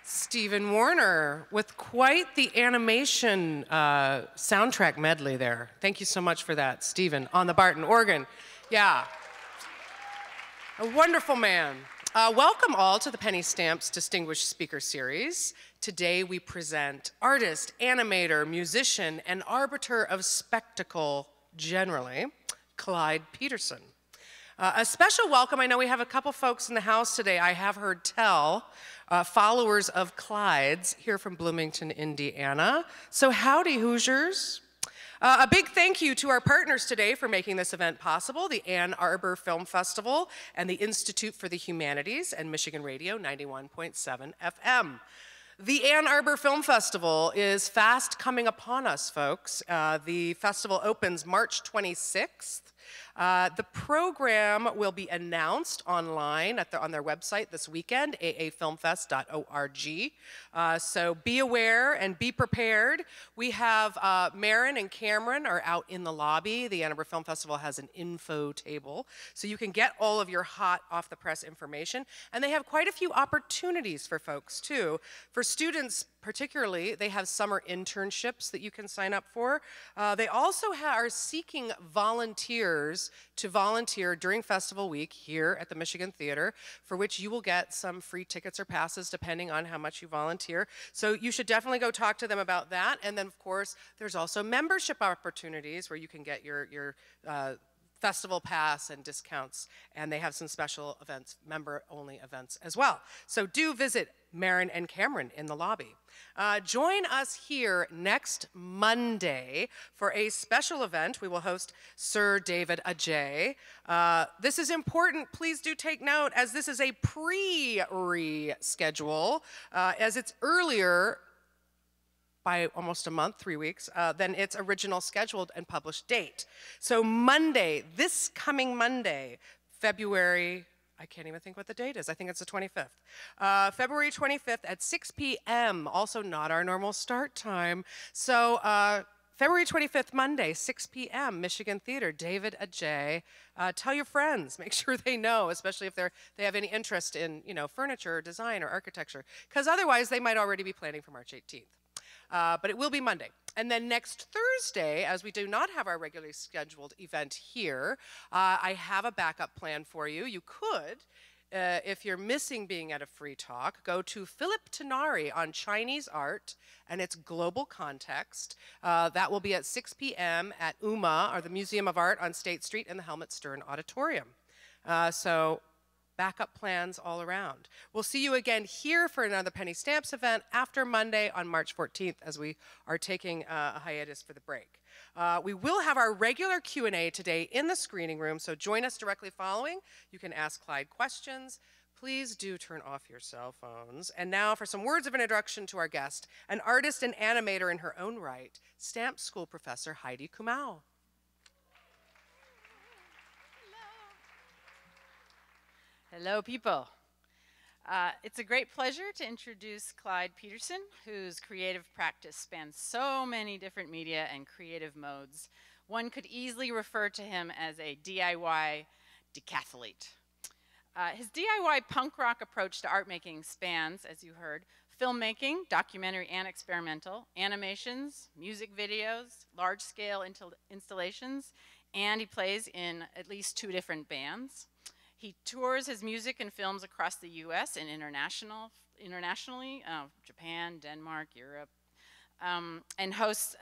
Stephen Warner with quite the animation soundtrack medley there. Thank you so much for that, Stephen, on the Barton organ. Yeah, a wonderful man. Welcome all to the Penny Stamps Distinguished Speaker Series. Today we present artist, animator, musician, and arbiter of spectacle generally, Clyde Petersen. A special welcome, I know we have a couple folks in the house today, I have heard tell, followers of Clyde's here from Bloomington, Indiana. So howdy, Hoosiers. A big thank you to our partners today for making this event possible, the Ann Arbor Film Festival and the Institute for the Humanities and Michigan Radio 91.7 FM. The Ann Arbor Film Festival is fast coming upon us, folks. The festival opens March 26th. The program will be announced online on their website this weekend, aafilmfest.org. So be aware and be prepared. We have Marin and Cameron are out in the lobby. The Ann Arbor Film Festival has an info table, so you can get all of your hot off-the-press information. And they have quite a few opportunities for folks, too. For students, particularly, they have summer internships that you can sign up for. They also are seeking volunteers to volunteer during festival week here at the Michigan Theater, for which you will get some free tickets or passes depending on how much you volunteer. So you should definitely go talk to them about that. And then, of course, there's also membership opportunities where you can get your festival pass and discounts, and they have some special events, member-only events as well. So do visit Marin and Cameron in the lobby. Join us here next Monday for a special event. We will host Sir David Ajay. This is important. Please do take note, as this is a pre-reschedule, as it's earlier by almost a month, 3 weeks, than its original scheduled and published date. So Monday, this coming Monday, February, I can't even think what the date is. I think it's the 25th. February 25th at 6 p.m., also not our normal start time. So February 25th, Monday, 6 p.m., Michigan Theater, David Ajay. Tell your friends, make sure they know, especially if they have any interest in furniture, or design, or architecture, because otherwise they might already be planning for March 18th. But it will be Monday. And then next Thursday, as we do not have our regularly scheduled event here, I have a backup plan for you. You could, if you're missing being at a free talk, go to Philip Tenari on Chinese art and its global context. That will be at 6 p.m. at UMA, or the Museum of Art on State Street in the Helmut Stern Auditorium. So backup plans all around. We'll see you again here for another Penny Stamps event after Monday on March 14th, as we are taking a hiatus for the break. We will have our regular Q&A today in the screening room, so join us directly following. You can ask Clyde questions. Please do turn off your cell phones. And now for some words of introduction to our guest, an artist and animator in her own right, Stamp School professor Heidi Kumau. Hello, people. It's a great pleasure to introduce Clyde Petersen, whose creative practice spans so many different media and creative modes. One could easily refer to him as a DIY decathlete. His DIY punk rock approach to art making spans, as you heard, filmmaking, documentary and experimental, animations, music videos, large-scale installations, and he plays in at least 2 different bands. He tours his music and films across the U.S. and internationally, Japan, Denmark, Europe, and hosts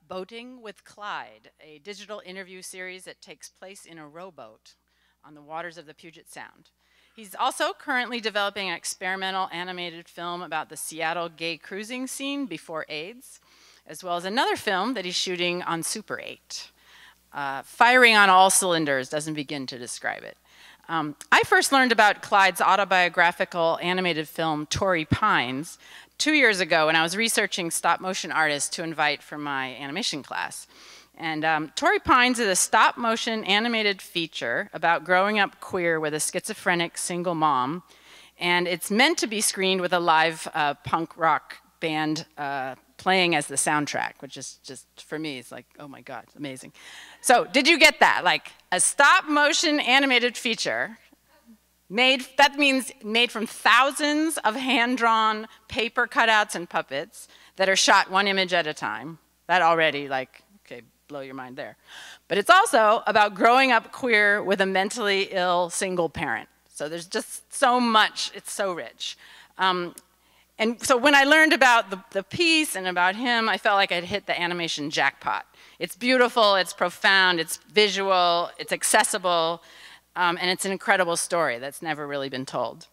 Boating with Clyde, a digital interview series that takes place in a rowboat on the waters of the Puget Sound. He's also currently developing an experimental animated film about the Seattle gay cruising scene before AIDS, as well as another film that he's shooting on Super 8. Firing on all cylinders doesn't begin to describe it. I first learned about Clyde's autobiographical animated film, Torrey Pines, 2 years ago when I was researching stop-motion artists to invite for my animation class. And Torrey Pines is a stop-motion animated feature about growing up queer with a schizophrenic single mom, and it's meant to be screened with a live punk rock band playing as the soundtrack, which is just, for me, it's like, oh my God, amazing. So did you get that? Like a stop motion animated feature That means made from thousands of hand-drawn paper cutouts and puppets that are shot one image at a time. That already, like, okay, blow your mind there. But it's also about growing up queer with a mentally ill single parent. So there's just so much, it's so rich. And so when I learned about the piece and about him, I felt like I'd hit the animation jackpot. It's beautiful, it's profound, it's visual, it's accessible, and it's an incredible story that's never really been told.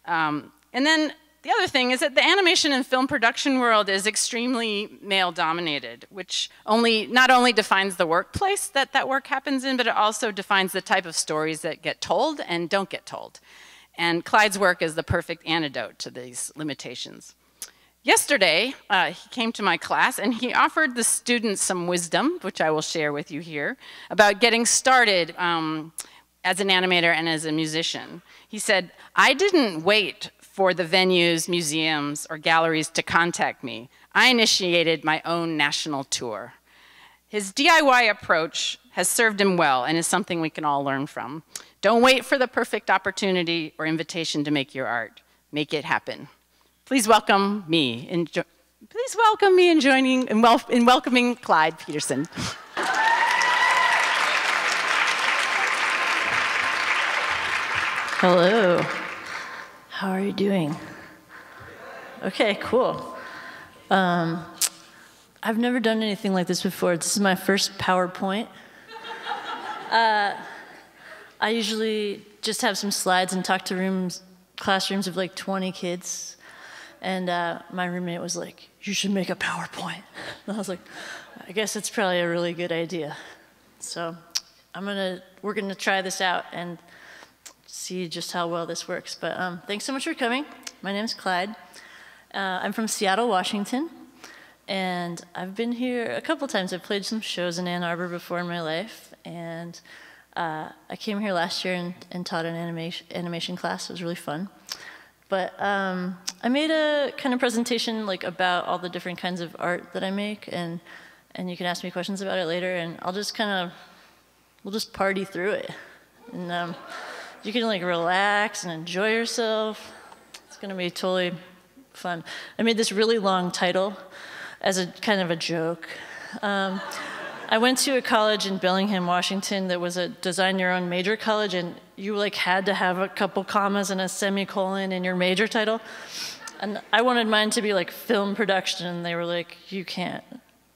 And then the other thing is that the animation and film production world is extremely male-dominated, which not only defines the workplace that work happens in, but it also defines the type of stories that get told and don't get told. And Clyde's work is the perfect antidote to these limitations. Yesterday, he came to my class and he offered the students some wisdom, which I will share with you here, about getting started as an animator and as a musician. He said, "I didn't wait for the venues, museums, or galleries to contact me. I initiated my own national tour." His DIY approach has served him well and is something we can all learn from. Don't wait for the perfect opportunity or invitation to make your art. Make it happen. Please welcome me in welcoming Clyde Petersen. Hello. How are you doing? Okay, cool. I've never done anything like this before. This is my first PowerPoint. I usually just have some slides and talk to classrooms of like 20 kids. And my roommate was like, "You should make a PowerPoint." And I was like, "I guess it's probably a really good idea." So we're gonna try this out and see just how well this works. But thanks so much for coming. My name's Clyde. I'm from Seattle, Washington. And I've been here a couple times. I've played some shows in Ann Arbor before in my life. And I came here last year and taught an animation class. It was really fun. But I made a kind of presentation like about all the different kinds of art that I make, and you can ask me questions about it later, and we'll just party through it. And you can like relax and enjoy yourself. It's gonna be totally fun. I made this really long title as a kind of a joke. I went to a college in Bellingham, Washington that was a design your own major college, and you like had to have a couple commas and a semicolon in your major title. And I wanted mine to be like film production, and they were like, "You can't,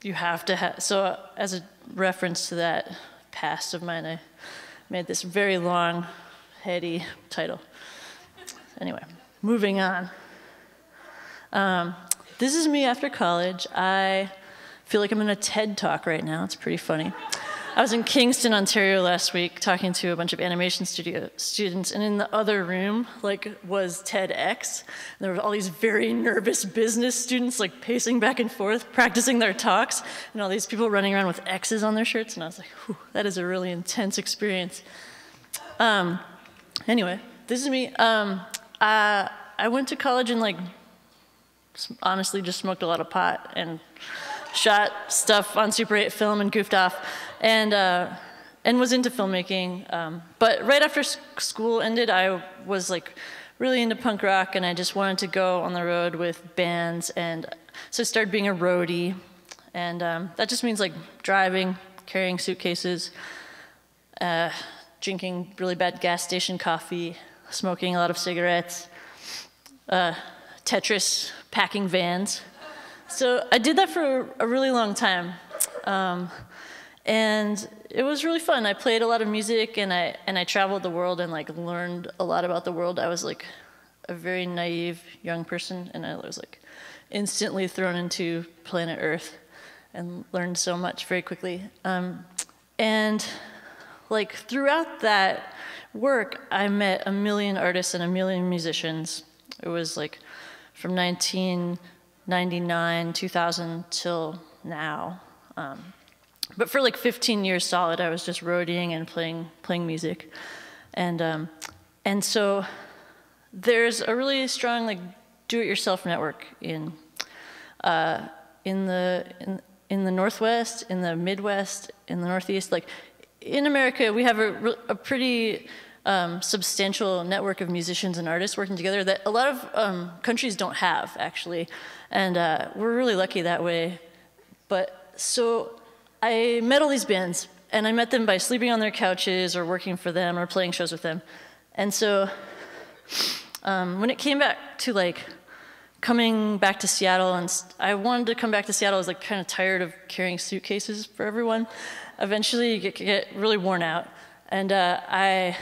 you have to have." So as a reference to that past of mine, I made this very long, heady title. Anyway, moving on. This is me after college. I feel like I'm in a TED Talk right now. It's pretty funny. I was in Kingston, Ontario last week talking to a bunch of animation studio students, and in the other room was TEDx. And there were all these very nervous business students like pacing back and forth, practicing their talks, and all these people running around with X's on their shirts, and I was like, whew, that is a really intense experience. Anyway, this is me. I went to college and honestly just smoked a lot of pot and shot stuff on Super 8 film and goofed off, and was into filmmaking. But right after school ended, I was really into punk rock, and I just wanted to go on the road with bands, and so I started being a roadie, and that just means driving, carrying suitcases, drinking really bad gas station coffee, smoking a lot of cigarettes, Tetris, packing vans. So I did that for a really long time, and it was really fun. I played a lot of music, and I traveled the world and learned a lot about the world. I was a very naive young person, and I was instantly thrown into planet Earth and learned so much very quickly. And throughout that work, I met a million artists and a million musicians. It was from 1999, 2000 till now. But for 15 years solid, I was just roadieing and playing music. And so there's a really strong do-it-yourself network in the Northwest, in the Midwest, in the Northeast. In America, we have a pretty substantial network of musicians and artists working together that a lot of countries don't have, actually. And we're really lucky that way. But so I met all these bands, and I met them by sleeping on their couches or working for them or playing shows with them. And so when it came back to like coming back to Seattle, and I wanted to come back to Seattle, I was like kind of tired of carrying suitcases for everyone. Eventually you get really worn out. And I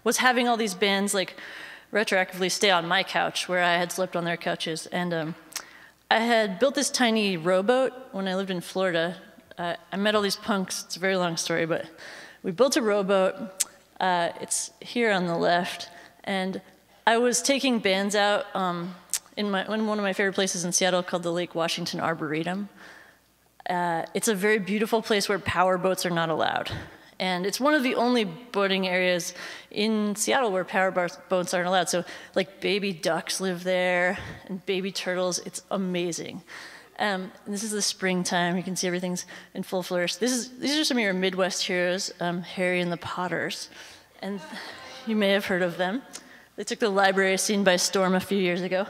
was having all these bands like retroactively stay on my couch where I had slept on their couches. And I had built this tiny rowboat when I lived in Florida. I met all these punks. It's a very long story, but we built a rowboat. It's here on the left. And I was taking bands out in one of my favorite places in Seattle called the Lake Washington Arboretum. It's a very beautiful place where power boats are not allowed. And it's one of the only boating areas in Seattle where power boats aren't allowed. So like baby ducks live there and baby turtles. It's amazing. And this is the springtime. You can see everything's in full flourish. These are some of your Midwest heroes, Harry and the Potters. And you may have heard of them. They took the library scene by storm a few years ago.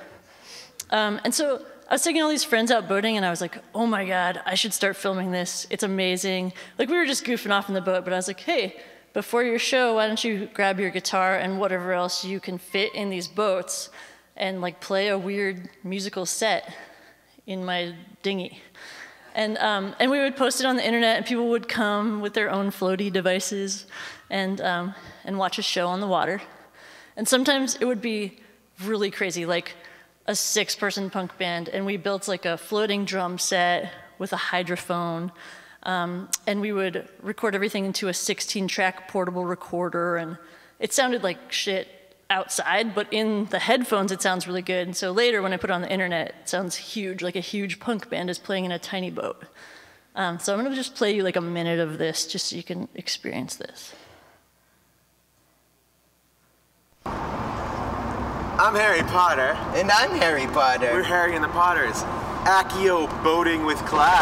And so I was taking all these friends out boating, and I was like, oh my God, I should start filming this. It's amazing. Like, we were just goofing off in the boat, but I was like, hey, before your show, why don't you grab your guitar and whatever else you can fit in these boats and like play a weird musical set in my dinghy. And we would post it on the internet, and people would come with their own floaty devices and watch a show on the water. And sometimes it would be really crazy, like a 6-person punk band, and we built like a floating drum set with a hydrophone, and we would record everything into a 16-track portable recorder, and it sounded like shit outside, but in the headphones it sounds really good. And so later when I put it on the internet, it sounds huge, like a huge punk band is playing in a tiny boat. So I'm gonna just play you like a minute of this just so you can experience this. I'm Harry Potter. And I'm Harry Potter. We're Harry and the Potters. Accio boating with Clyde.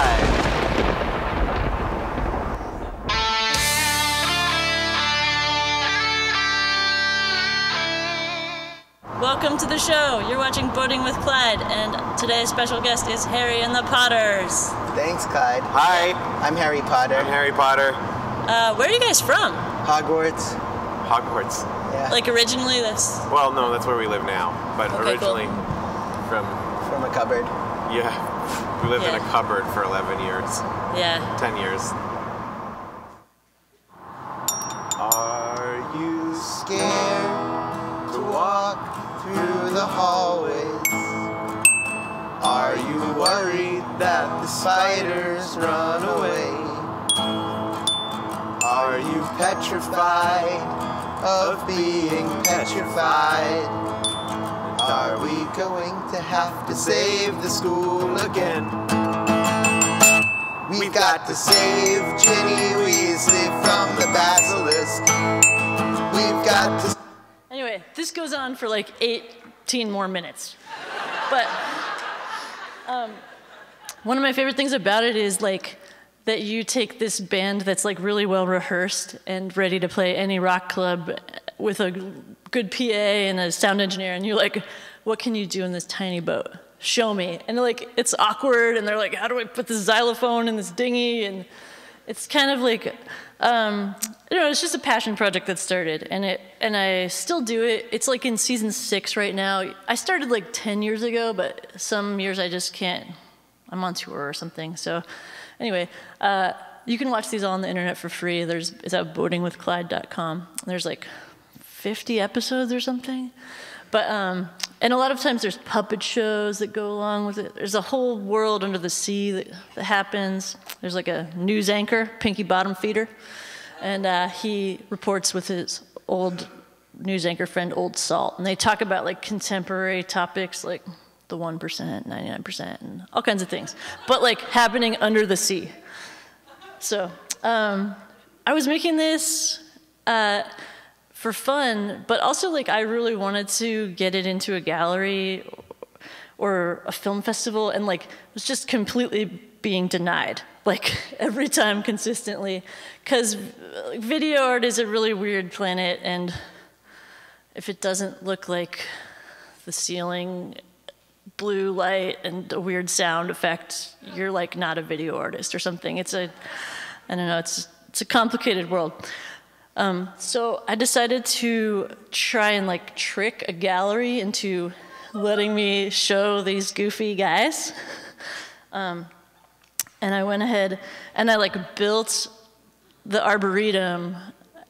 Welcome to the show. You're watching Boating with Clyde, and today's special guest is Harry and the Potters. Thanks, Clyde. Hi. I'm Harry Potter. I'm Harry Potter. Where are you guys from? Hogwarts. Hogwarts. Yeah. Like originally, that's... Well, no, that's where we live now. But Okay, originally From a cupboard. Yeah. We lived in a cupboard for 11 years. Yeah. 10 years. Are you scared to walk through the hallways? Are you worried that the spiders run away? Are you petrified of being petrified? Are we going to have to save the school again? We've got to save Ginny Weasley from the basilisk. We've got to... Anyway, this goes on for like 18 more minutes. But one of my favorite things about it is like that you take this band that's like really well rehearsed and ready to play any rock club with a good PA and a sound engineer, and you're like, what can you do in this tiny boat? Show me. And like, it's awkward, and they're like, how do I put this xylophone in this dinghy? And it's kind of like, it's just a passion project that started, and I still do it. It's like in season 6 right now. I started like 10 years ago, but some years I just can't. I'm on tour or something, so. Anyway, you can watch these all on the internet for free. It's at boatingwithclyde.com. There's like 50 episodes or something. But, and a lot of times there's puppet shows that go along with it. There's a whole world under the sea that happens. There's like a news anchor, Pinky Bottom Feeder, and he reports with his old news anchor friend, Old Salt. And they talk about like contemporary topics like the 1%, 99%, and all kinds of things, but like happening under the sea. So I was making this for fun, but also like I really wanted to get it into a gallery or a film festival, and like was just completely being denied, like every time consistently, because video art is a really weird planet, and if it doesn't look like the ceiling, blue light, and a weird sound effect, you're like not a video artist or something. I don't know, it's a complicated world. So I decided to try and like trick a gallery into letting me show these goofy guys. And I went ahead and I like built the Arboretum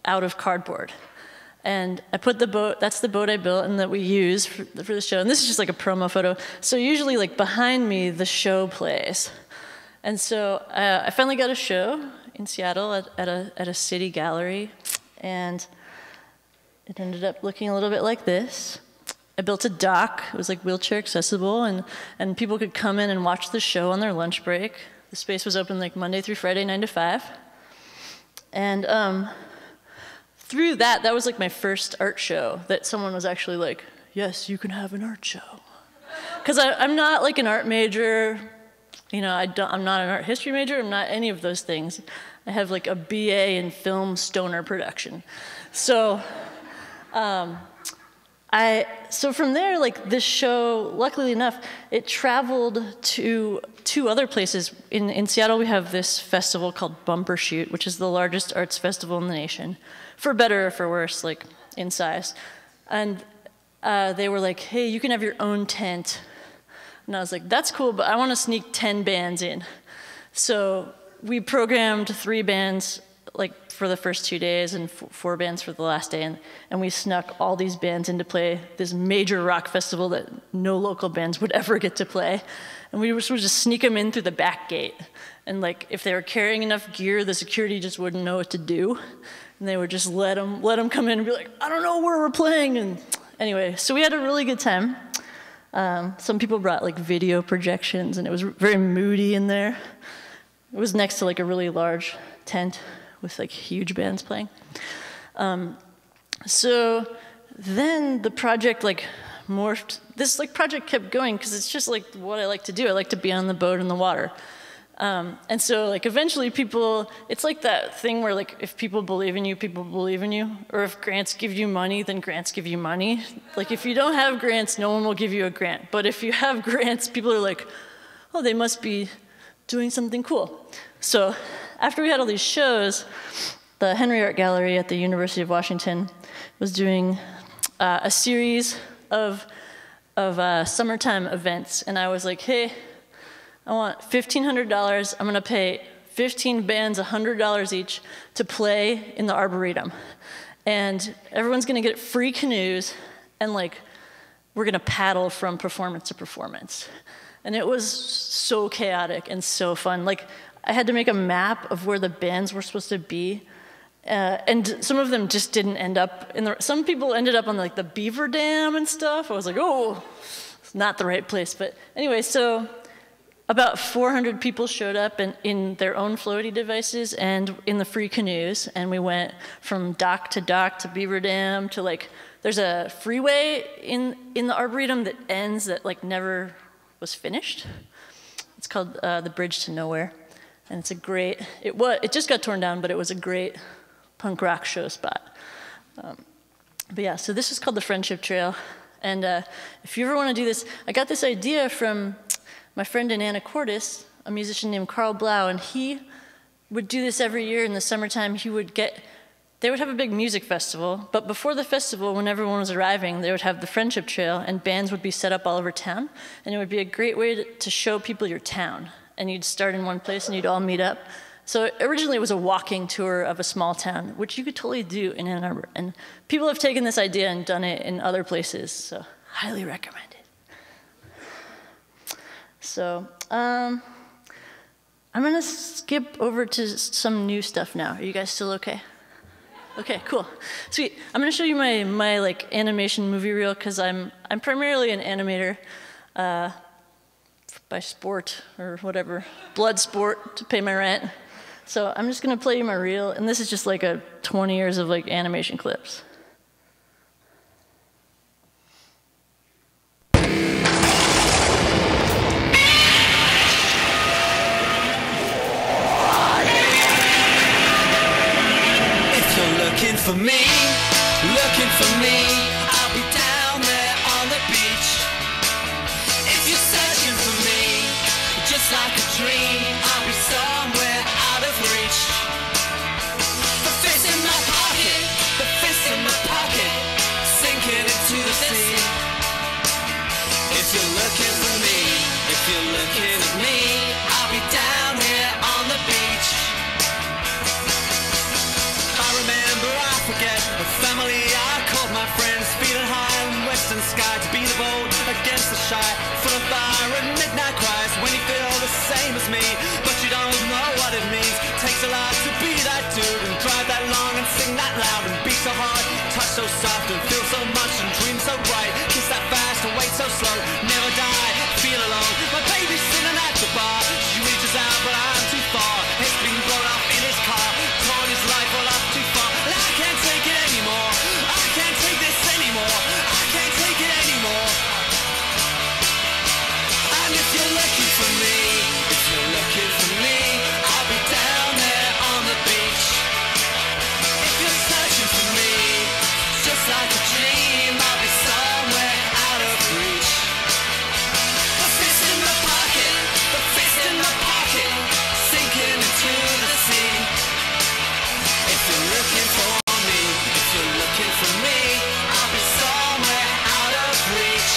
out of cardboard. And I put the boat, that's the boat I built and that we use for the show. And this is just like a promo photo. So usually like behind me, the show plays. And so I finally got a show in Seattle at a city gallery. And it ended up looking a little bit like this. I built a dock. It was like wheelchair accessible. And people could come in and watch the show on their lunch break. The space was open like Monday through Friday, 9 to 5. And through that was like my first art show that someone was actually like, yes, you can have an art show. Because I'm not like an art major, you know, I'm not an art history major, I'm not any of those things. I have like a BA in film stoner production. So, so from there, like this show, luckily enough, it traveled to 2 other places. In Seattle, we have this festival called Bumbershoot, which is the largest arts festival in the nation, for better or for worse, like in size. And they were like, hey, you can have your own tent. And I was like, that's cool, but I want to sneak 10 bands in. So we programmed 3 bands like for the first 2 days and 4 bands for the last day. And we snuck all these bands in to play this major rock festival that no local bands would ever get to play. And we would just sneak them in through the back gate. And like, if they were carrying enough gear, the security just wouldn't know what to do. And they would just let them come in and be like, I don't know where we're playing. And anyway, so we had a really good time. Some people brought like video projections and it was very moody in there. It was next to like a really large tent with like huge bands playing. So then the project like morphed. This like project kept going because it's just like what I like to do. I like to be on the boat in the water. And so like eventually people, it's like that thing where like if people believe in you, people believe in you. Or if grants give you money, then grants give you money. Like if you don't have grants, no one will give you a grant. But if you have grants, people are like, oh, they must be doing something cool. So after we had all these shows, the Henry Art Gallery at the University of Washington was doing a series of summertime events. And I was like, hey, I want $1,500. I'm going to pay 15 bands $100 each to play in the Arboretum. And everyone's going to get free canoes, and like we're going to paddle from performance to performance. And it was so chaotic and so fun. Like I had to make a map of where the bands were supposed to be. And some of them just didn't end up some people ended up on like the Beaver Dam and stuff. I was like, oh, it's not the right place. But anyway, so about 400 people showed up in their own floaty devices and in the free canoes. And we went from dock to Beaver Dam to like, there's a freeway in the Arboretum that ends that like never was finished. It's called the Bridge to Nowhere. And it's a great, it just got torn down, but it was a great punk rock show spot. But yeah, so this is called the Friendship Trail. And if you ever want to do this, I got this idea from my friend in Anacortes, a musician named Carl Blau, and he would do this every year in the summertime. They would have a big music festival, but before the festival, when everyone was arriving, they would have the Friendship Trail, and bands would be set up all over town, and it would be a great way to show people your town. And you'd start in one place, and you'd all meet up. So originally, it was a walking tour of a small town, which you could totally do in Ann Arbor. And people have taken this idea and done it in other places, so highly recommend it. So I'm going to skip over to some new stuff now. Are you guys still okay? Okay, cool. Sweet. I'm going to show you my like animation movie reel because I'm primarily an animator by sport or whatever, blood sport to pay my rent. So I'm just going to play you my reel, and this is just like 20 years of like animation clips. For me, looking for me, dream, I'll be somewhere out of reach. The fist in my pocket, the fist in my pocket, sinking into the sea. If you're looking for me, if you're looking at me, I'll be down here on the beach. I remember, I forget, the family I called my friends, feeling high in western sky to be the bold against the shy, full of fire and midnight cries when you feel the same as me, but you don't know what it means. Takes a lot to be that dude and drive that long and sing that loud and be so hard, touch so soft and feel so much and dream so bright, kiss that fast and wait so slow, never die, feel alone. My baby's sitting at the bar, she reaches out but I'm too far. It's been blown up in his car, torn his life all up too far, and I can't take it anymore. I can't take this anymore. I can't take it anymore. And if you're looking for me, if you're looking for me, I'll be down there on the beach. If you're searching for me, just like a dream, I'll be somewhere out of reach. The fist in my pocket, the fist in my pocket, sinking into the sea. If you're looking for me, if you're looking for me, I'll be somewhere out of reach.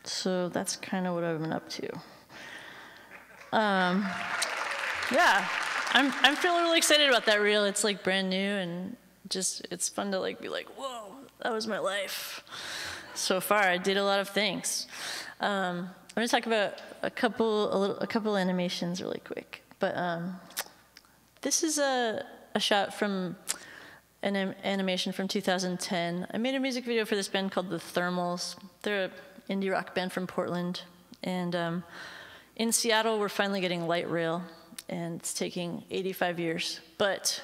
So that's kind of what I've been up to. Yeah, I'm feeling really excited about that reel. It's like brand new and just it's fun to like be like, whoa, that was my life. So far, I did a lot of things. I'm gonna talk about a couple animations really quick. But this is a shot from an animation from 2010. I made a music video for this band called The Thermals. They're an indie rock band from Portland. And in Seattle, we're finally getting light rail, and it's taking 85 years. But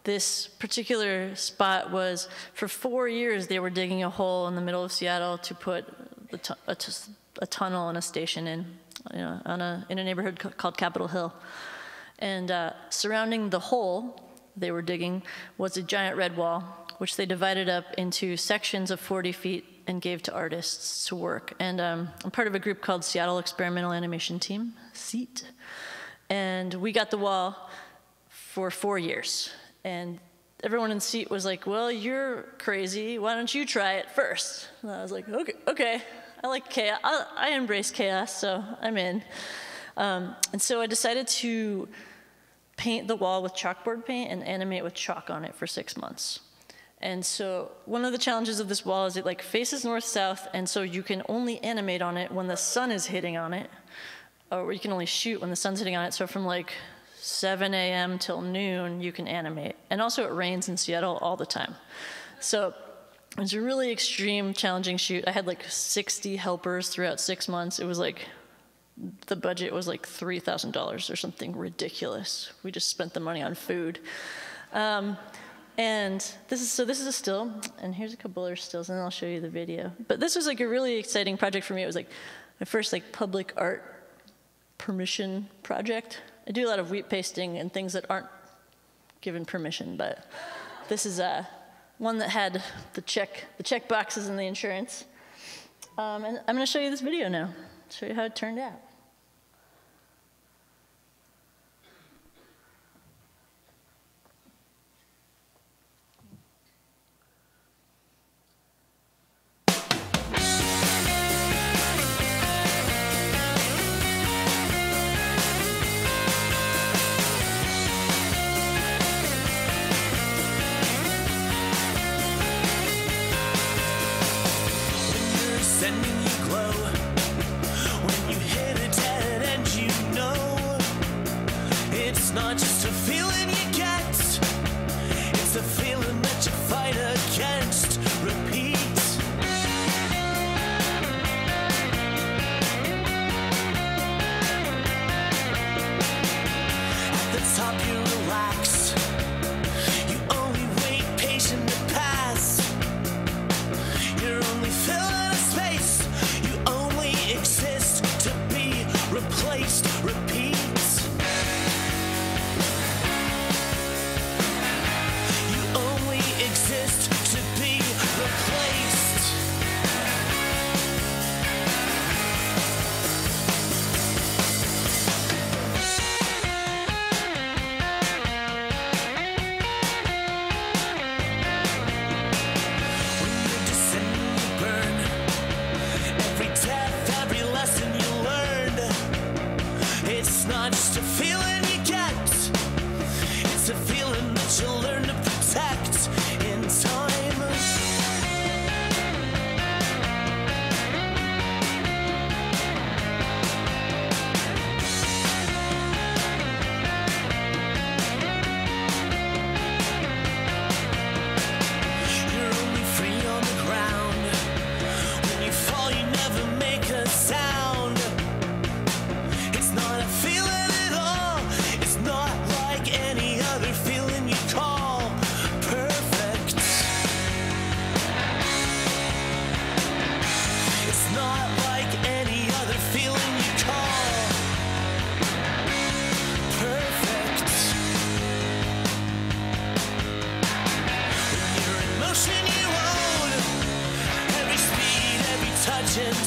this particular spot was, for 4 years, they were digging a hole in the middle of Seattle to put a tunnel and a station in, in a neighborhood called Capitol Hill. And surrounding the hole they were digging was a giant red wall, which they divided up into sections of 40 feet and gave to artists to work. And I'm part of a group called Seattle Experimental Animation Team, SEAT. And we got the wall for 4 years. And everyone in SEAT was like, well, you're crazy. Why don't you try it first? And I was like, okay. I like chaos. I embrace chaos, so I'm in. And so I decided to paint the wall with chalkboard paint and animate with chalk on it for 6 months. And so one of the challenges of this wall is it like faces north-south, and so you can only animate on it when the sun is hitting on it, or you can only shoot when the sun's hitting on it. So from like 7 a.m. till noon, you can animate. And also it rains in Seattle all the time. So it was a really extreme, challenging shoot. I had like 60 helpers throughout 6 months. It was like, the budget was like $3,000 or something ridiculous. We just spent the money on food. And this is a still, and here's a couple other stills, and then I'll show you the video. But this was like a really exciting project for me. It was like my first like public art permission project. I do a lot of wheat pasting and things that aren't given permission, but this is one that had the check boxes and the insurance. And I'm gonna show you this video now, show you how it turned out.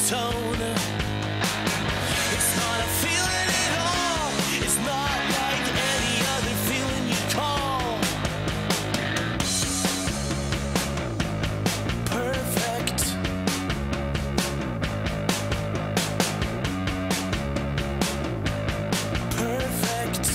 tone. It's not a feeling at all. It's not like any other feeling you call perfect. Perfect.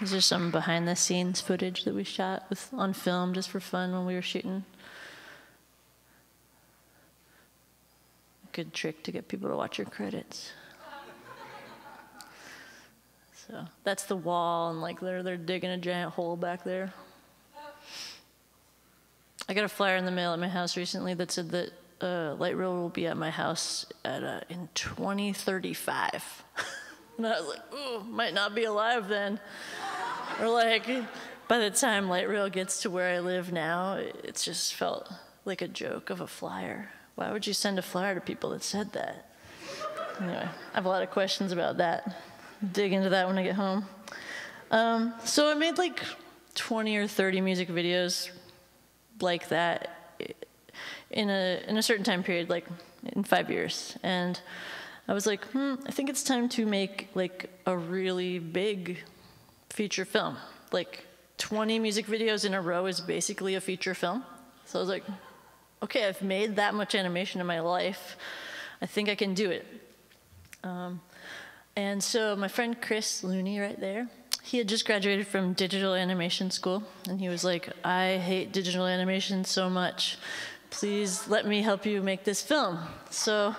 These are some behind the scenes footage that we shot on film just for fun when we were shooting. Good trick to get people to watch your credits. So that's the wall, and like they're digging a giant hole back there. I got a flyer in the mail at my house recently that said that light rail will be at my house in 2035. And I was like, ooh, might not be alive then. Or like, by the time light rail gets to where I live now, it's just felt like a joke of a flyer. Why would you send a flyer to people that said that? Anyway, I have a lot of questions about that. Dig into that when I get home. So I made like 20 or 30 music videos like that in a certain time period, like in 5 years. And I was like, I think it's time to make like a really big feature film. Like 20 music videos in a row is basically a feature film. So I was like, okay, I've made that much animation in my life. I think I can do it. And so my friend Chris Looney right there, he had just graduated from digital animation school. And he was like, I hate digital animation so much. Please let me help you make this film. So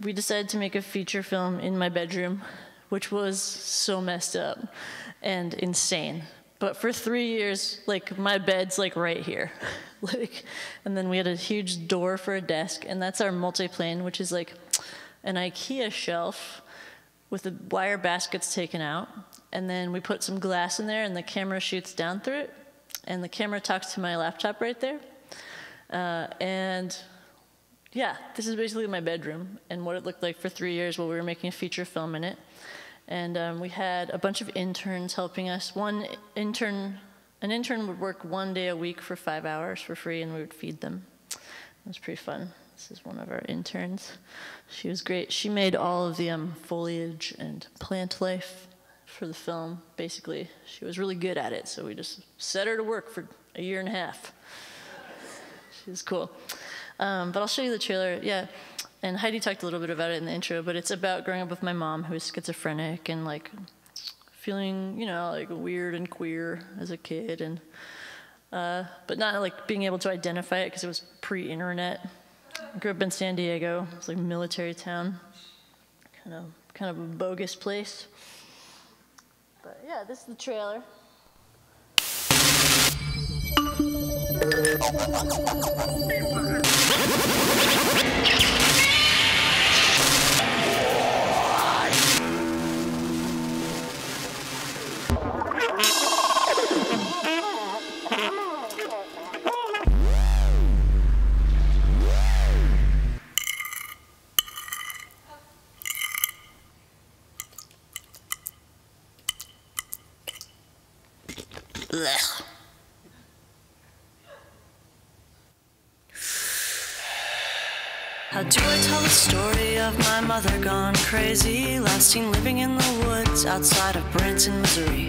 we decided to make a feature film in my bedroom, which was so messed up and insane. But for 3 years, like my bed's like right here. Like, and then we had a huge door for a desk, and that's our multiplane, which is like an IKEA shelf with the wire baskets taken out. And then we put some glass in there, and the camera shoots down through it. And the camera talks to my laptop right there. And yeah, this is basically my bedroom and what it looked like for 3 years while we were making a feature film in it. And we had a bunch of interns helping us. An intern would work 1 day a week for 5 hours for free, and we would feed them. It was pretty fun. This is one of our interns. She was great. She made all of the foliage and plant life for the film, basically. She was really good at it, so we just set her to work for 1.5 years. She was cool. But I'll show you the trailer, yeah. And Heidi talked a little bit about it in the intro, but it's about growing up with my mom, who is schizophrenic, and like feeling, like weird and queer as a kid, and but not like being able to identify it because it was pre-internet. I grew up in San Diego. It's like a military town, kind of a bogus place. But yeah, this is the trailer. Blech. How do I tell the story of my mother gone crazy, last seen living in the woods outside of Branson, Missouri?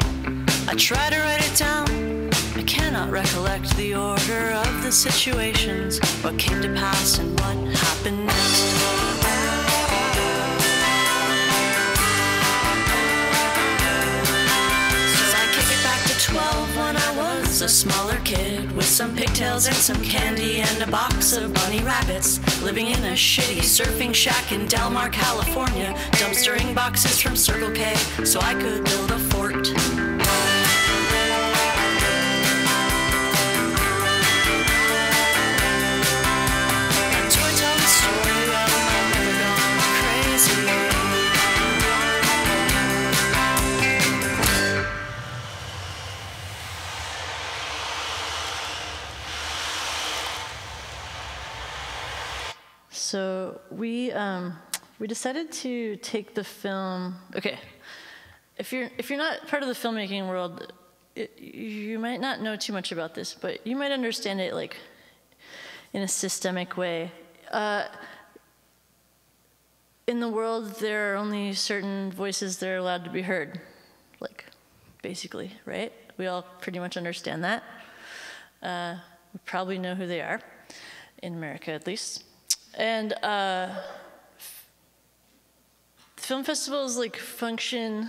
I try to write it down, I cannot recollect the order of the situations, what came to pass and what happened next. was a smaller kid with some pigtails and some candy and a box of bunny rabbits, living in a shitty surfing shack in Del Mar, California, dumpstering boxes from Circle K so I could build a fort. So we decided to take the film. Okay, if you're not part of the filmmaking world, you might not know too much about this, but you might understand it like in a systemic way. In the world, there are only certain voices that are allowed to be heard, like basically, right? We all pretty much understand that. We probably know who they are, in America at least. And film festivals like function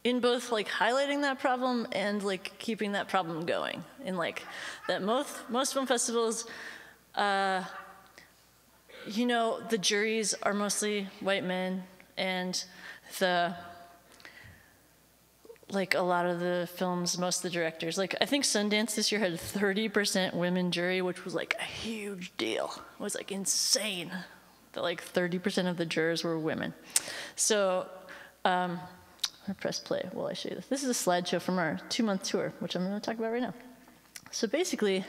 in both like highlighting that problem and like keeping that problem going. In like that most film festivals, you know, the juries are mostly white men, and like a lot of the films, most of the directors, like I think Sundance this year had 30% women jury, which was like a huge deal. It was like insane that like 30% of the jurors were women. So I'm gonna press play while I show you this. This is a slideshow from our 2-month tour, which I'm gonna talk about right now. So basically,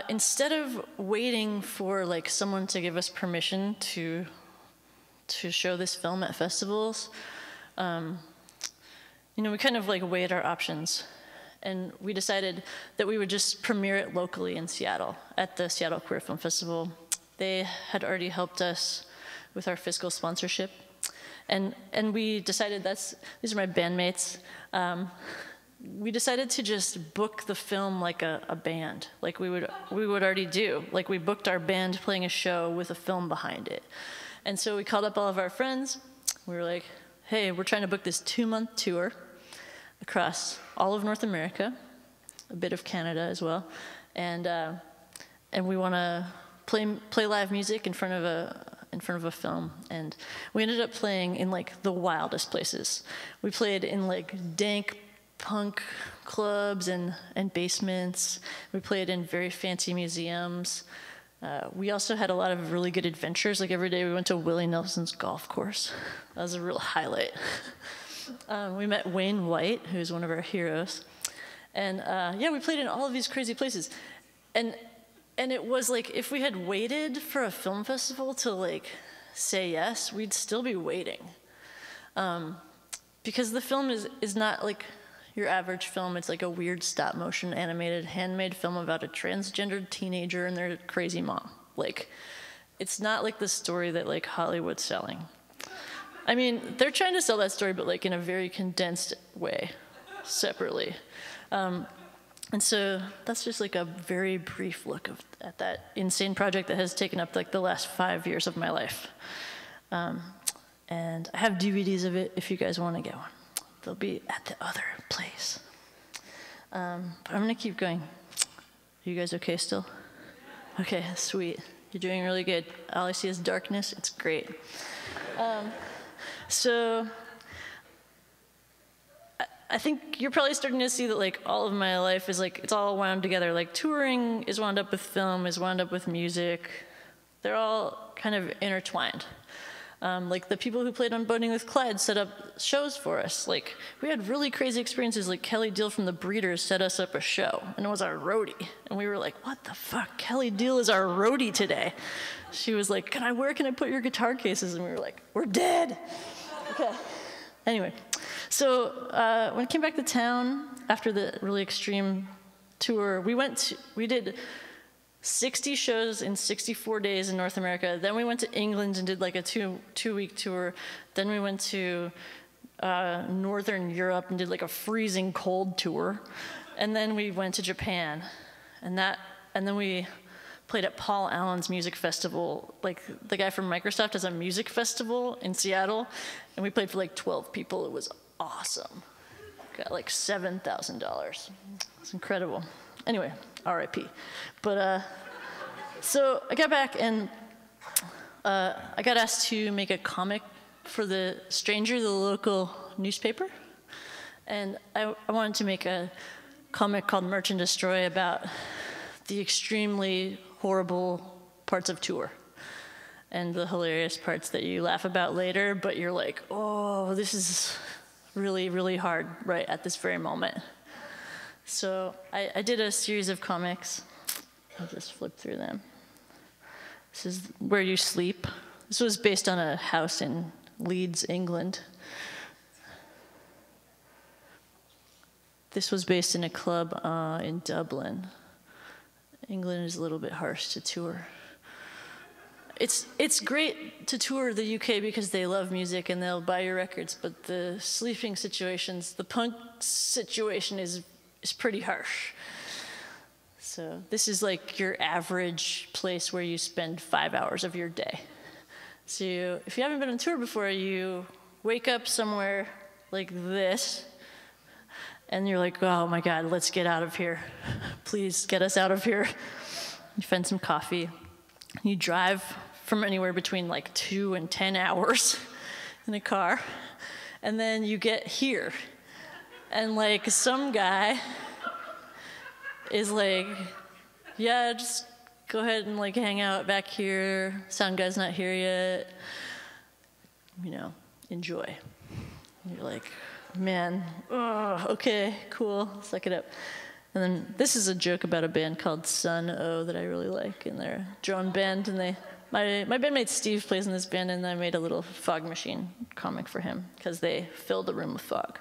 instead of waiting for like someone to give us permission to show this film at festivals, you know, we kind of like weighed our options, and we decided that we would just premiere it locally in Seattle at the Seattle Queer Film Festival. They had already helped us with our fiscal sponsorship, and we decided these are my bandmates. We decided to just book the film like a band, like we would already do. Like we booked our band playing a show with a film behind it, and so we called up all of our friends. We were like, hey, we're trying to book this 2-month tour across all of North America, a bit of Canada as well, and we want to play live music in front of a film. And we ended up playing in like the wildest places. We played in like dank punk clubs and basements. We played in very fancy museums. We also had a lot of really good adventures. Like every day we went to Willie Nelson's golf course. That was a real highlight. We met Wayne White, who's one of our heroes. And yeah, we played in all of these crazy places. And it was like, if we had waited for a film festival to like say yes, we'd still be waiting. Because the film is not like your average film. It's like a weird stop motion animated handmade film about a transgendered teenager and their crazy mom. Like, it's not like the story that like Hollywood's selling. I mean, they're trying to sell that story, but like in a very condensed way, separately. And so that's just like a very brief look at that insane project that has taken up like the last 5 years of my life. And I have DVDs of it if you guys want to get one. They'll be at the other place. But I'm gonna keep going. Are you guys okay still? Okay, sweet. You're doing really good. All I see is darkness. It's great. So I think you're probably starting to see that like all of my life is like, it's all wound together. Like touring is wound up with film, is wound up with music. They're all kind of intertwined. Like the people who played on Boating with Clyde set up shows for us. Like we had really crazy experiences. Like Kelly Deal from the Breeders set us up a show, and it was our roadie. And we were like, what the fuck? Kelly Deal is our roadie today. She was like, where can I put your guitar cases? And we were like, we're dead. Okay. Anyway, so when I came back to town after the really extreme tour, we did 60 shows in 64 days in North America. Then we went to England and did like a two-week tour. Then we went to Northern Europe and did like a freezing cold tour. And then we went to Japan. And then we played at Paul Allen's music festival. Like the guy from Microsoft has a music festival in Seattle. And we played for like 12 people. It was awesome. got like $7,000. It's incredible. Anyway, R.I.P. But so I got back and I got asked to make a comic for the Stranger, the local newspaper. And I wanted to make a comic called Merch and Destroy about the extremely horrible parts of tour and the hilarious parts that you laugh about later, but you're like, oh, this is really, really hard right at this very moment. So I did a series of comics. I'll just flip through them. This is Where You Sleep. This was based on a house in Leeds, England. This was based in a club in Dublin. England is a little bit harsh to tour. It's great to tour the UK because they love music and they'll buy your records, but the sleeping situations, the punk situation is pretty harsh. So this is like your average place where you spend 5 hours of your day. So if you haven't been on tour before, you wake up somewhere like this, and you're like, oh my God, let's get out of here. Please get us out of here. You find some coffee. You drive from anywhere between like 2 and 10 hours in a car. And then you get here. And like some guy is like, yeah, just go ahead and like hang out back here. Sound guy's not here yet. You know, enjoy. And you're like, man, oh, okay, cool, suck it up. And then this is a joke about a band called Sun O that I really like, and they're a drone band, and my bandmate Steve plays in this band, and I made a little fog machine comic for him because they filled the room with fog.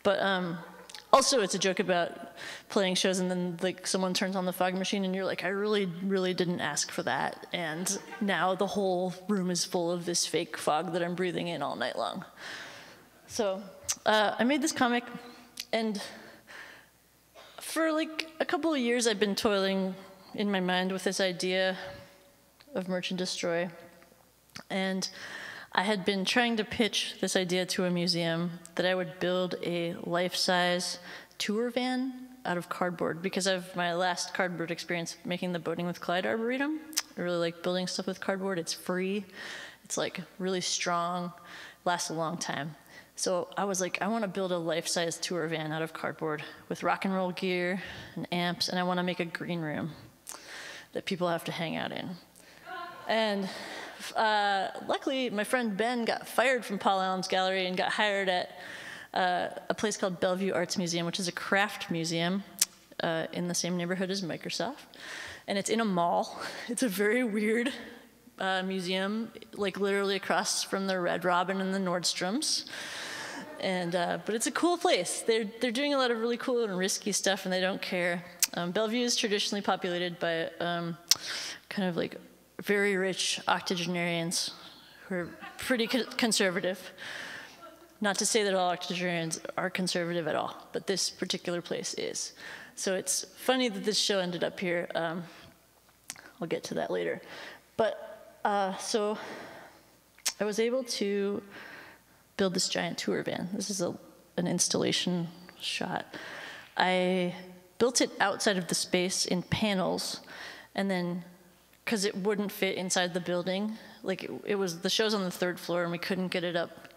But also it's a joke about playing shows and then like someone turns on the fog machine and you're like, I really, really didn't ask for that, and now the whole room is full of this fake fog that I'm breathing in all night long. So I made this comic, and for like a couple of years I've been toiling in my mind with this idea of Merch and Destroy. And I had been trying to pitch this idea to a museum that I would build a life-size tour van out of cardboard because of my last cardboard experience making the Boating with Clyde Arboretum. I really like building stuff with cardboard. It's free. It's like really strong, lasts a long time. So I was like, I want to build a life-size tour van out of cardboard with rock and roll gear and amps, and I want to make a green room that people have to hang out in. And luckily, my friend Ben got fired from Paul Allen's gallery and got hired at a place called Bellevue Arts Museum, which is a craft museum in the same neighborhood as Microsoft. And it's in a mall. It's a very weird museum, like literally across from the Red Robin and the Nordstroms. And but it's a cool place. They're doing a lot of really cool and risky stuff, and they don't care. Bellevue is traditionally populated by kind of like very rich octogenarians who are pretty conservative. Not to say that all octogenarians are conservative at all, but this particular place is. So it's funny that this show ended up here. I'll get to that later. But so I was able to build this giant tour van. This is an installation shot. I built it outside of the space in panels, and then because it wouldn't fit inside the building, like it was, the show's on the 3rd floor, and we couldn't get it up.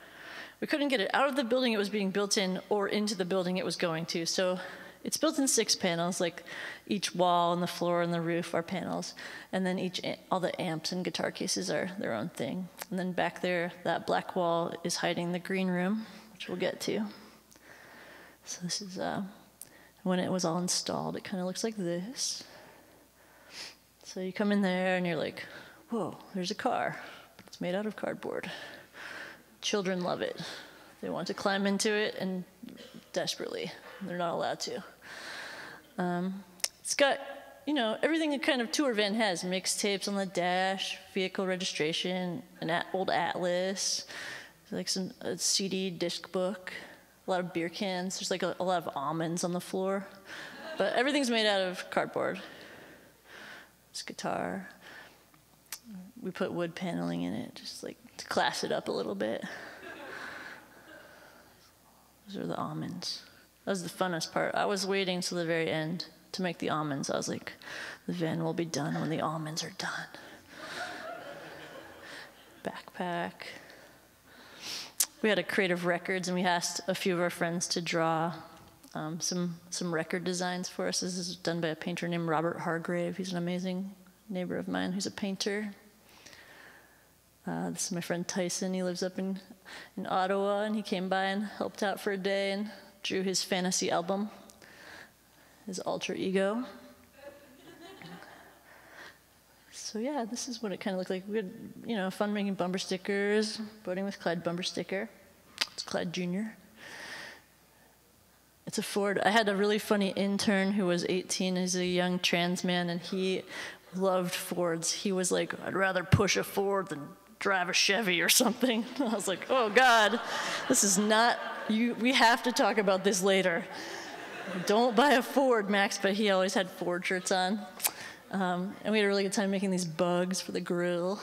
We couldn't get it out of the building it was being built in or into the building it was going to. So it's built in 6 panels, like each wall and the floor and the roof are panels. And then all the amps and guitar cases are their own thing. And then back there, that black wall is hiding the green room, which we'll get to. So this is, when it was all installed, it kind of looks like this. So you come in there and you're like, whoa, there's a car, but it's made out of cardboard. Children love it. They want to climb into it, and desperately, they're not allowed to. It's got, you know, everything a kind of tour van has: mixtapes on the dash, vehicle registration, an old atlas, like a CD disc book, a lot of beer cans. There's like a lot of almonds on the floor, but everything's made out of cardboard. This guitar, we put wood paneling in it, just like to class it up a little bit. Those are the almonds. That was the funnest part. I was waiting till the very end to make the almonds. I was like, the van will be done when the almonds are done. Backpack. We had a creative records, and we asked a few of our friends to draw some record designs for us. This is done by a painter named Robert Hargrave. He's an amazing neighbor of mine who's a painter. This is my friend Tyson. He lives up in Ottawa, and he came by and helped out for a day and drew his fantasy album, his alter ego. So yeah, this is what it kind of looked like. We had, fun making bumper stickers, voting with Clyde bumper sticker. It's Clyde Jr. It's a Ford. I had a really funny intern who was 18. He's a young trans man, and he loved Fords. He was like, I'd rather push a Ford than drive a Chevy or something. I was like, oh God, this is not, we have to talk about this later. Don't buy a Ford, Max, but he always had Ford shirts on. And we had a really good time making these bugs for the grill.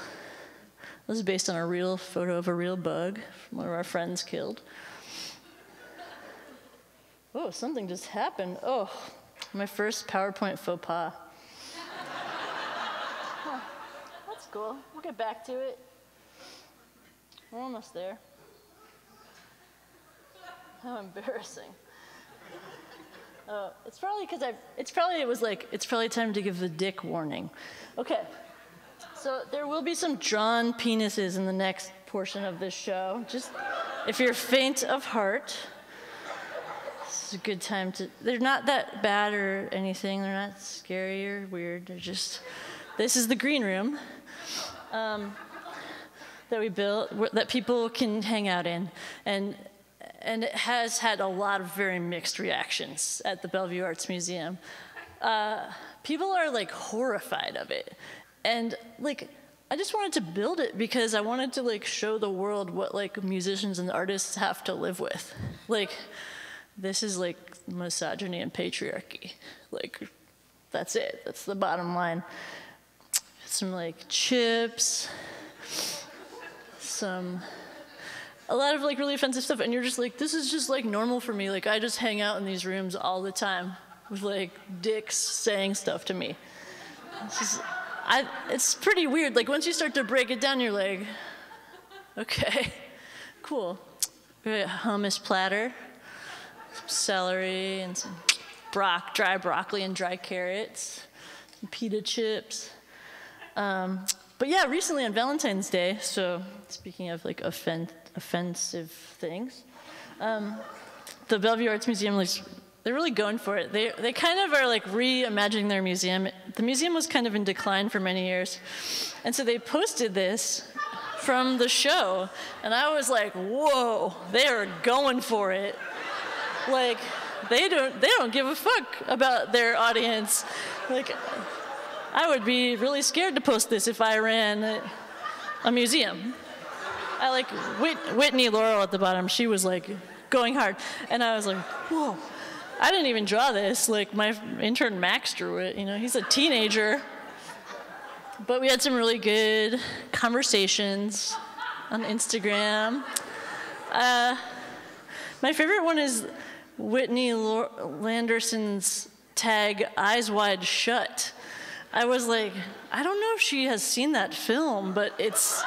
This is based on a real photo of a real bug from one of our friends killed. Oh, something just happened. Oh, my first PowerPoint faux pas. Huh, that's cool. We'll get back to it. We're almost there. How embarrassing. It's probably because it's probably time to give the dick warning. Okay, so there will be some drawn penises in the next portion of this show. Just if you're faint of heart, this is a good time to, they're not that bad or anything. They're not scary or weird. They're just, this is the green room that we built, that people can hang out in. And it has had a lot of very mixed reactions at the Bellevue Arts Museum. People are like horrified of it. And like, I just wanted to build it because I wanted to like show the world what like musicians and artists have to live with. Like, this is like misogyny and patriarchy. Like, that's it, that's the bottom line. Some like chips, a lot of like really offensive stuff, and you're just like, this is just like normal for me. Like, I just hang out in these rooms all the time with like dicks saying stuff to me. It's pretty weird. Like, once you start to break it down, you're like, okay, cool. We got hummus platter, some celery, and some dry broccoli and dry carrots, some pita chips. But yeah, recently on Valentine's Day, so speaking of like offensive things, the Bellevue Arts Museum, they're really going for it. They kind of are like reimagining their museum. The museum was kind of in decline for many years. And so they posted this from the show, and I was like, whoa, they are going for it. Like, they don't give a fuck about their audience. Like, I would be really scared to post this if I ran a museum. I like Whitney Laurel at the bottom. She was like going hard. And I was like, whoa, I didn't even draw this. Like, my intern Max drew it. He's a teenager. But we had some really good conversations on Instagram. My favorite one is Whitney Landerson's tag, Eyes Wide Shut. I was like, I don't know if she has seen that film, but it's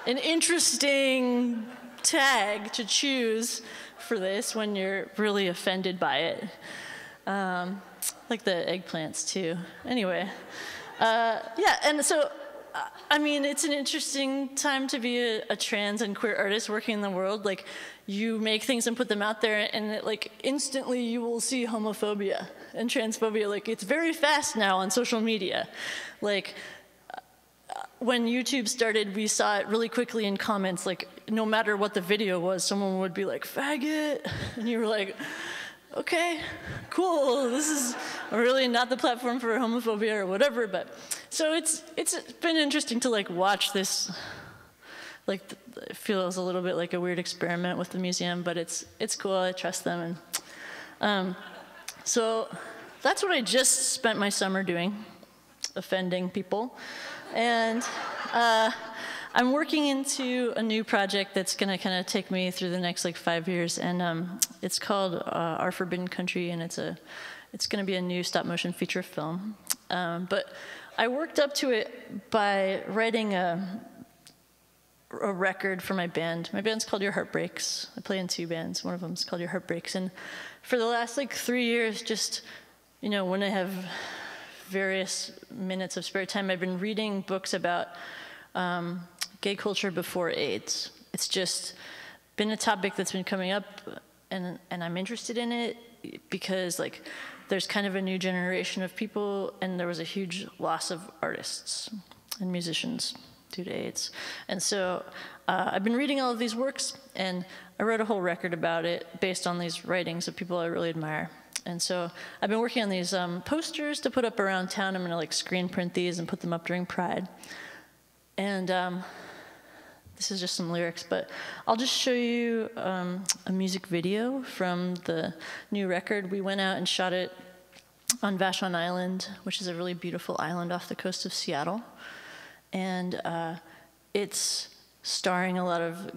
an interesting tag to choose for this when you're really offended by it. Like the eggplants too. Anyway, yeah, and so, I mean, it's an interesting time to be a trans and queer artist working in the world. Like, you make things and put them out there, and like instantly you will see homophobia and transphobia. Like, it's very fast now on social media. Like, when YouTube started, we saw it really quickly in comments. Like, no matter what the video was, someone would be like, faggot, and you were like, okay, cool, this is really not the platform for homophobia or whatever. But so it's been interesting to like watch this. Like, it feels a little bit like a weird experiment with the museum, but it's cool. I trust them, and so that's what I just spent my summer doing, offending people. And I I'm working into a new project that's going to kind of take me through the next like 5 years, and it's called Our Forbidden Country, and it's going to be a new stop-motion feature film. But I worked up to it by writing a record for my band. My band's called Your Heartbreaks. I play in 2 bands. One of them is called Your Heartbreaks, and for the last like 3 years, just when I have various minutes of spare time, I've been reading books about gay culture before AIDS. It's just been a topic that's been coming up, and I'm interested in it because like there's kind of a new generation of people, and there was a huge loss of artists and musicians due to AIDS. And so I've been reading all of these works, and I wrote a whole record about it based on these writings of people I really admire. And so I've been working on these posters to put up around town. I'm gonna like screen print these and put them up during Pride. And this is just some lyrics, but I'll just show you a music video from the new record. We went out and shot it on Vashon Island, which is a really beautiful island off the coast of Seattle. And it's starring a lot of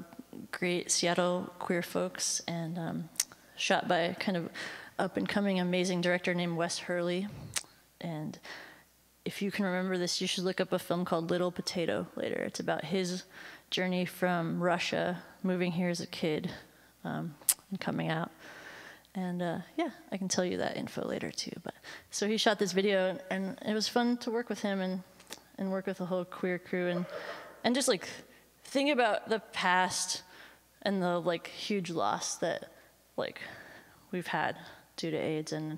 great Seattle queer folks, and shot by a kind of up-and-coming amazing director named Wes Hurley. And if you can remember this, you should look up a film called Little Potato later. It's about his journey from Russia, moving here as a kid, and coming out. And yeah, I can tell you that info later too. But so he shot this video, and it was fun to work with him and work with the whole queer crew, and just like think about the past and the like huge loss that like we've had due to AIDS, and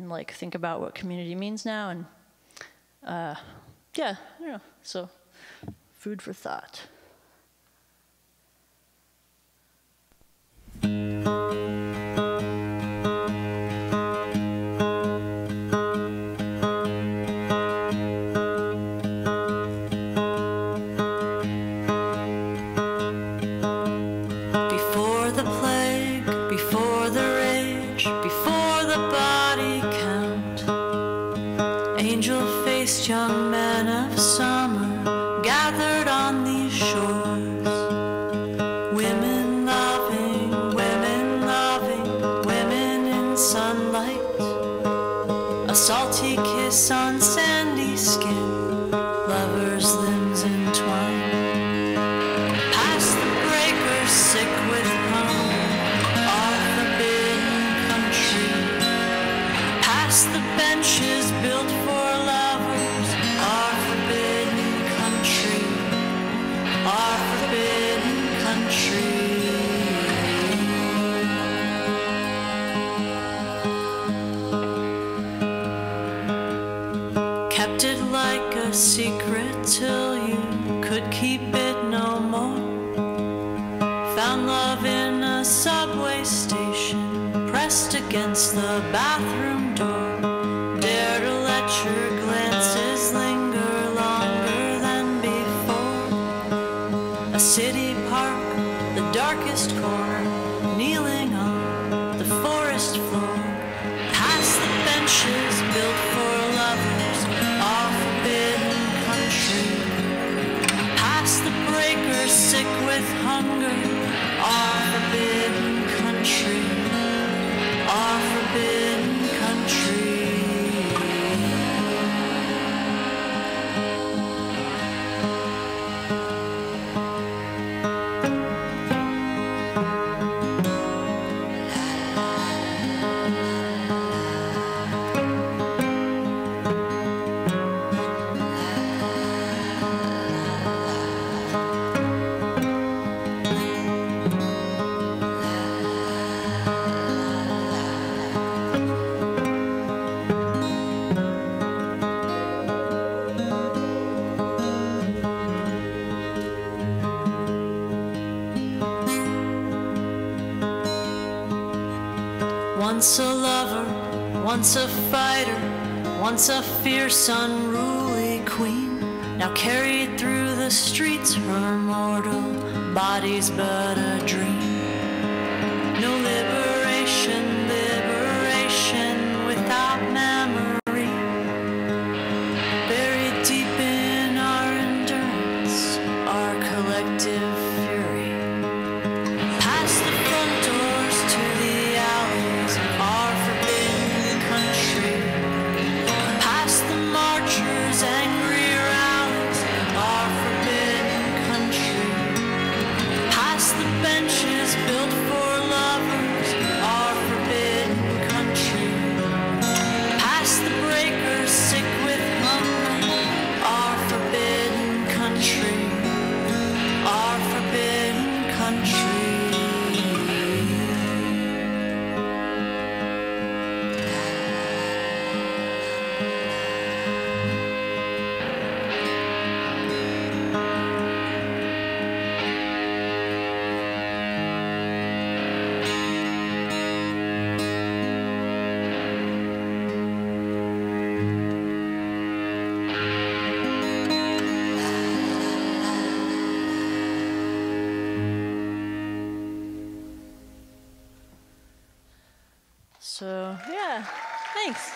like think about what community means now, and yeah, so food for thought. Before the plague, before the rage, before the body count, angel-faced young men of summer gathered on these shores. Women loving, women in sunlight, a salty kiss on sandy skin, lovers' limbs entwined. Past the breakers, sick with hunger, our forbidden country. Past the benches built for lovers, our forbidden country, our forbidden country. Kept it like a secret till you could keep it no more. Found love in a subway station, pressed against the bathroom door. Dare to let your glances linger longer than before. A city park, the darkest corner, kneeling on the forest floor. Past the benches built for lovers, our forbidden country. Past the breakers, sick with hunger, our forbidden country, our forbidden country. Once a lover, once a fighter, once a fierce, unruly queen, now carried through the streets, her mortal body's but a dream. No liberation, liberation without memory. Buried deep in our endurance, our collective fury. Past the front doors to the alleys of our forbidden country. Past the marchers' angry rallies of our forbidden country. Past the benches built for lovers of our forbidden country. Past the breakers sick with hunger, our forbidden country, our forbidden country. So, yeah, thanks.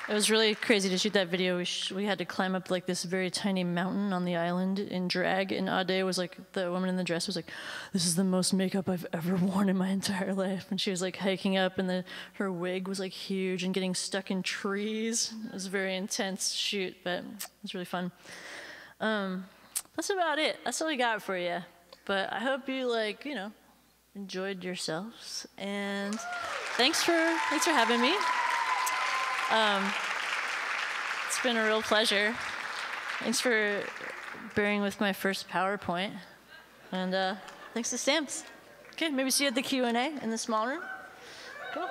It was really crazy to shoot that video. We had to climb up like this very tiny mountain on the island in drag, and Ade was like, the woman in the dress was like, this is the most makeup I've ever worn in my entire life. And she was like hiking up, and her wig was like huge and getting stuck in trees. It was a very intense shoot, but it was really fun. That's about it. That's all we got for you. But I hope you enjoyed yourselves, and thanks for having me. It's been a real pleasure. Thanks for bearing with my first PowerPoint, and thanks to Stamps. Okay, maybe see you at the Q&A in the small room. Cool.